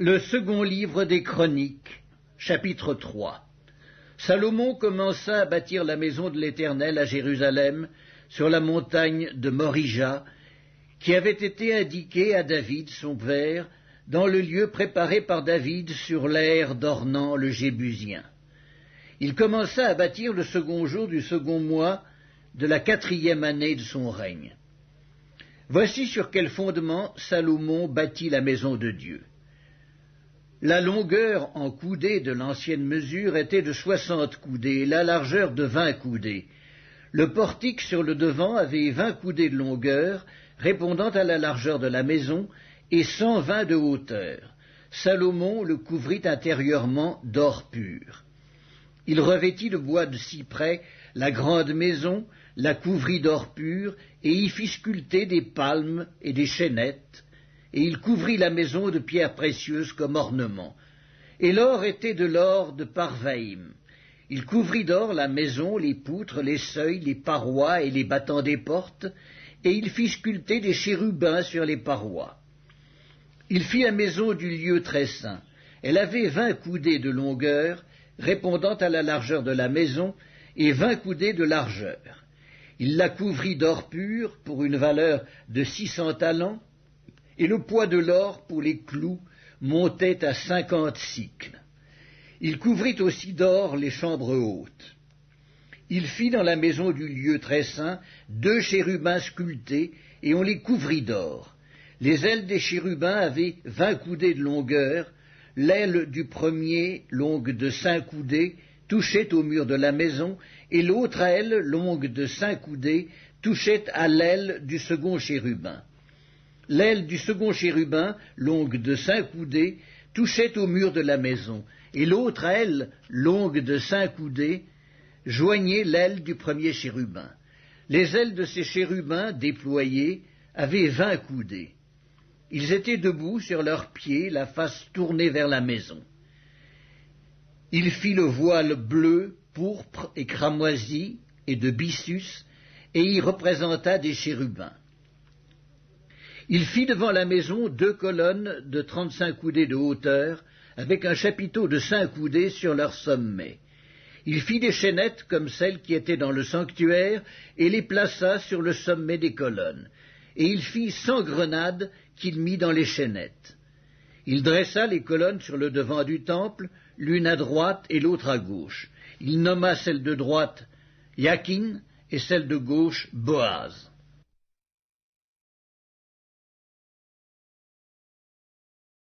Le second livre des Chroniques, chapitre 3. Salomon commença à bâtir la maison de l'Éternel à Jérusalem, sur la montagne de Morija, qui avait été indiquée à David, son père, dans le lieu préparé par David sur l'aire d'Ornan le Jébusien. Il commença à bâtir le second jour du second mois de la 4e année de son règne. Voici sur quel fondement Salomon bâtit la maison de Dieu. La longueur en coudées de l'ancienne mesure était de 60 coudées, et la largeur de 20 coudées. Le portique sur le devant avait 20 coudées de longueur, répondant à la largeur de la maison, et 120 de hauteur. Salomon le couvrit intérieurement d'or pur. Il revêtit de bois de cyprès la grande maison, la couvrit d'or pur, et y fit sculpter des palmes et des chênettes, et il couvrit la maison de pierres précieuses comme ornement. Et l'or était de l'or de Parvaïm. Il couvrit d'or la maison, les poutres, les seuils, les parois et les battants des portes, et il fit sculpter des chérubins sur les parois. Il fit la maison du lieu très saint. Elle avait 20 coudées de longueur, répondant à la largeur de la maison, et 20 coudées de largeur. Il la couvrit d'or pur pour une valeur de 600 talents, et le poids de l'or pour les clous montait à 50 sicles. Il couvrit aussi d'or les chambres hautes. Il fit dans la maison du lieu très saint 2 chérubins sculptés, et on les couvrit d'or. Les ailes des chérubins avaient 20 coudées de longueur, l'aile du premier, longue de 5 coudées, touchait au mur de la maison, et l'autre aile, longue de 5 coudées, touchait à l'aile du second chérubin. L'aile du second chérubin, longue de 5 coudées, touchait au mur de la maison, et l'autre aile, longue de 5 coudées, joignait l'aile du premier chérubin. Les ailes de ces chérubins, déployées, avaient 20 coudées. Ils étaient debout sur leurs pieds, la face tournée vers la maison. Il fit le voile bleu, pourpre et cramoisi, et de byssus, et y représenta des chérubins. Il fit devant la maison 2 colonnes de 35 coudées de hauteur, avec un chapiteau de 5 coudées sur leur sommet. Il fit des chaînettes comme celles qui étaient dans le sanctuaire, et les plaça sur le sommet des colonnes. Et il fit 100 grenades qu'il mit dans les chaînettes. Il dressa les colonnes sur le devant du temple, l'une à droite et l'autre à gauche. Il nomma celle de droite Yakin et celle de gauche Boaz.